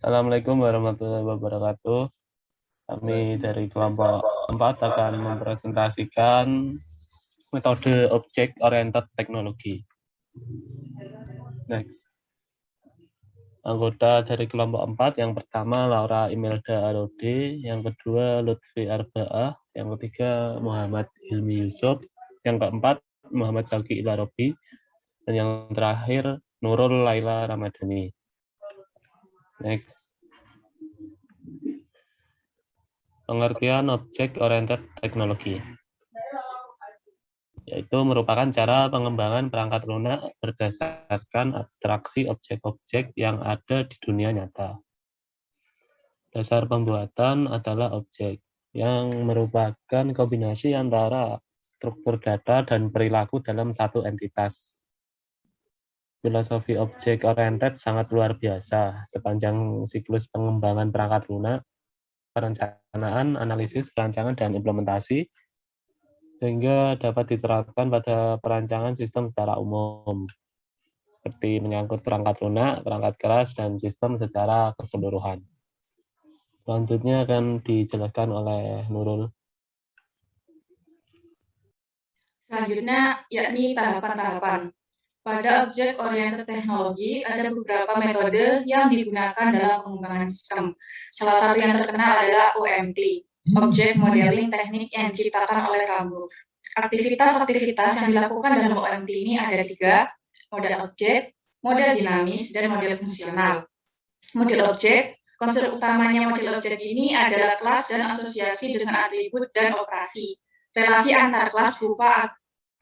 Assalamualaikum warahmatullahi wabarakatuh. Kami dari kelompok 4 akan mempresentasikan metode Object Oriented Technology. Next. Anggota dari kelompok 4, yang pertama Laura Imelda Arode, yang kedua Lutfi Arba'ah, yang ketiga Muhammad Hilmi Yusuf, yang keempat Muhammad Zaki Ilarobi, dan yang terakhir Nurul Laila Ramadhani. Next. Pengertian Object Oriented Technology, yaitu merupakan cara pengembangan perangkat lunak berdasarkan abstraksi objek-objek yang ada di dunia nyata. Dasar pembuatan adalah objek, yang merupakan kombinasi antara struktur data dan perilaku dalam satu entitas. Filosofi objek oriented sangat luar biasa sepanjang siklus pengembangan perangkat lunak, perencanaan, analisis, perancangan, dan implementasi, sehingga dapat diterapkan pada perancangan sistem secara umum, seperti menyangkut perangkat lunak, perangkat keras, dan sistem secara keseluruhan. Selanjutnya akan dijelaskan oleh Nurul. Selanjutnya, yakni tahapan-tahapan. Pada objek-oriented teknologi, ada beberapa metode yang digunakan dalam pengembangan sistem. Salah satu yang terkenal adalah OMT, Object Modeling Teknik yang diciptakan oleh Rambo. Aktivitas-aktivitas yang dilakukan dalam OMT ini ada 3, model objek, model dinamis, dan model fungsional. Model objek, konsep utamanya model objek ini adalah kelas dan asosiasi dengan atribut dan operasi. Relasi antar kelas berupa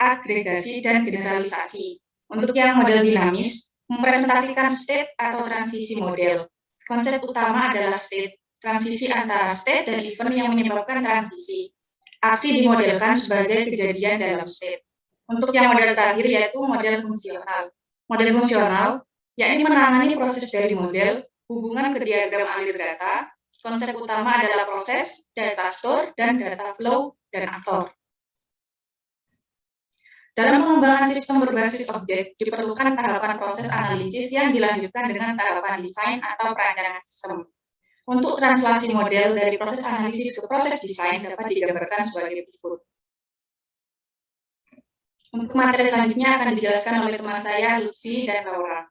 agregasi dan generalisasi. Untuk yang model dinamis, mempresentasikan state atau transisi model. Konsep utama adalah state, transisi antara state dan event yang menyebabkan transisi. Aksi dimodelkan sebagai kejadian dalam state. Untuk yang model terakhir yaitu model fungsional. Model fungsional, yakni menangani proses dari model, hubungan ke diagram alir data. Konsep utama adalah proses, data store, dan data flow, dan aktor. Dalam pengembangan sistem berbasis objek, diperlukan tahapan proses analisis yang dilanjutkan dengan tahapan desain atau perancangan sistem. Untuk translasi model dari proses analisis ke proses desain dapat digambarkan sebagai berikut. Untuk materi selanjutnya akan dijelaskan oleh teman saya, Lutfi dan Laura.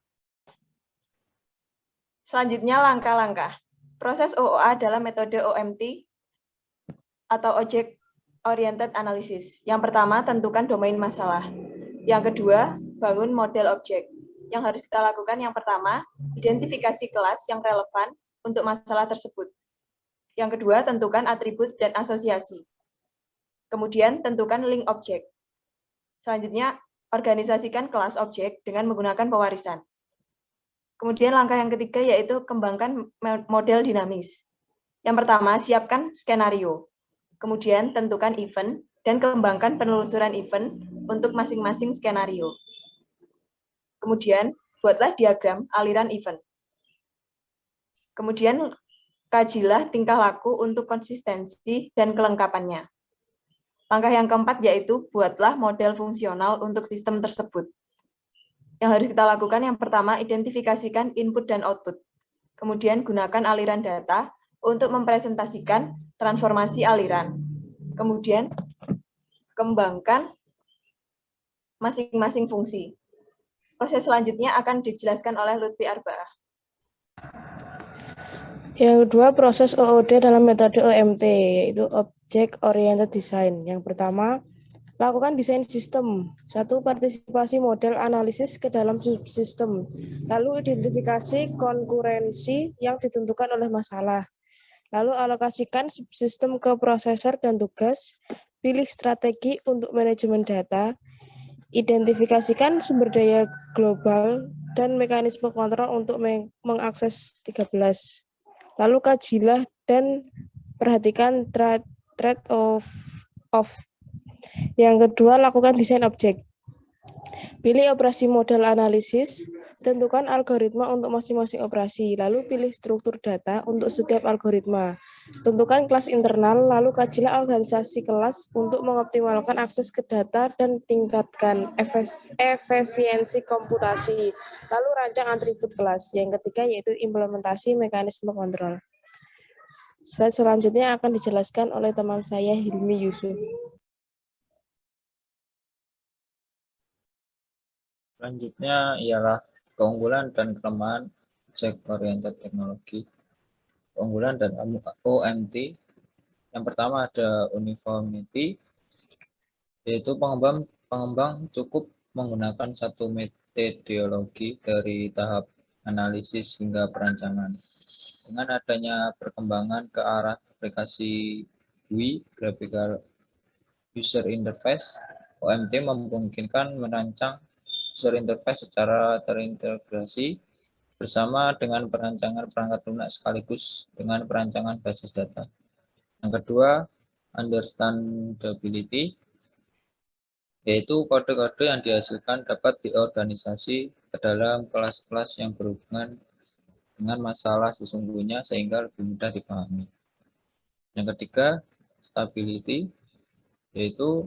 Selanjutnya langkah-langkah. Proses OOA adalah metode OMT atau Object Oriented Analysis. Yang pertama, tentukan domain masalah. Yang kedua, bangun model objek. Yang harus kita lakukan yang pertama, identifikasi kelas yang relevan untuk masalah tersebut. Yang kedua, tentukan atribut dan asosiasi. Kemudian, tentukan link objek. Selanjutnya, organisasikan kelas objek dengan menggunakan pewarisan. Kemudian langkah yang ketiga yaitu kembangkan model dinamis. Yang pertama, siapkan skenario. Kemudian tentukan event dan kembangkan penelusuran event untuk masing-masing skenario. Kemudian buatlah diagram aliran event. Kemudian kajilah tingkah laku untuk konsistensi dan kelengkapannya. Langkah yang keempat yaitu buatlah model fungsional untuk sistem tersebut. Yang harus kita lakukan yang pertama, identifikasikan input dan output. Kemudian gunakan aliran data untuk mempresentasikan transformasi aliran. Kemudian kembangkan masing-masing fungsi. Proses selanjutnya akan dijelaskan oleh Lutfi Arba'ah. Yang kedua, proses OOD dalam metode OMT, yaitu Object Oriented Design. Yang pertama, lakukan desain sistem. 1. Partisipasi model analisis ke dalam subsistem. Lalu identifikasi konkurensi yang ditentukan oleh masalah. Lalu alokasikan subsistem ke prosesor dan tugas. Pilih strategi untuk manajemen data. Identifikasikan sumber daya global dan mekanisme kontrol untuk mengakses 13. Lalu kajilah dan perhatikan trade-off. Yang kedua, lakukan desain objek. Pilih operasi model analisis, Tentukan algoritma untuk masing-masing operasi, lalu pilih struktur data untuk setiap algoritma. Tentukan kelas internal, lalu kajilah organisasi kelas untuk mengoptimalkan akses ke data dan tingkatkan efisiensi komputasi. Lalu rancang atribut kelas. Yang ketiga yaitu implementasi mekanisme kontrol. Slide selanjutnya akan dijelaskan oleh teman saya Hilmi Yusuf. Selanjutnya ialah keunggulan dan kelemahan Object Oriented Technology. Keunggulan dan OMT. Yang pertama ada uniformity, yaitu pengembang cukup menggunakan satu metodologi dari tahap analisis hingga perancangan. Dengan adanya perkembangan ke arah aplikasi GUI, Graphical User Interface, OMT memungkinkan merancang user interface secara terintegrasi bersama dengan perancangan perangkat lunak sekaligus dengan perancangan basis data. Yang kedua, understandability, yaitu kode-kode yang dihasilkan dapat diorganisasi ke dalam kelas-kelas yang berhubungan dengan masalah sesungguhnya sehingga lebih mudah dipahami. Yang ketiga, stability, yaitu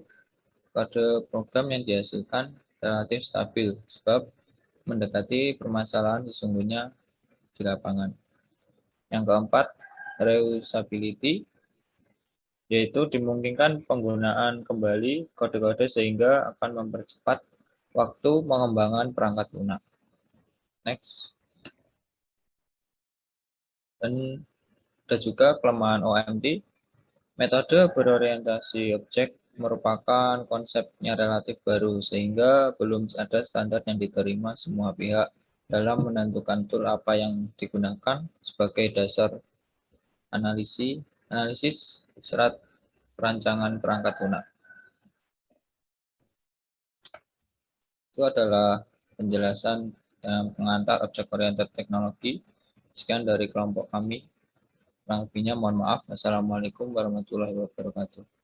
kode program yang dihasilkan relatif stabil sebab mendekati permasalahan sesungguhnya di lapangan. Yang keempat, reusability, yaitu dimungkinkan penggunaan kembali kode-kode sehingga akan mempercepat waktu pengembangan perangkat lunak. Next. Dan ada juga kelemahan OMT. Metode berorientasi objek merupakan konsepnya relatif baru sehingga belum ada standar yang diterima semua pihak dalam menentukan tool apa yang digunakan sebagai dasar analisis serat perancangan perangkat lunak. Itu adalah penjelasan pengantar Object Oriented Technology. Sekian dari kelompok kami. Kurang lebihnya mohon maaf. Wassalamualaikum warahmatullahi wabarakatuh.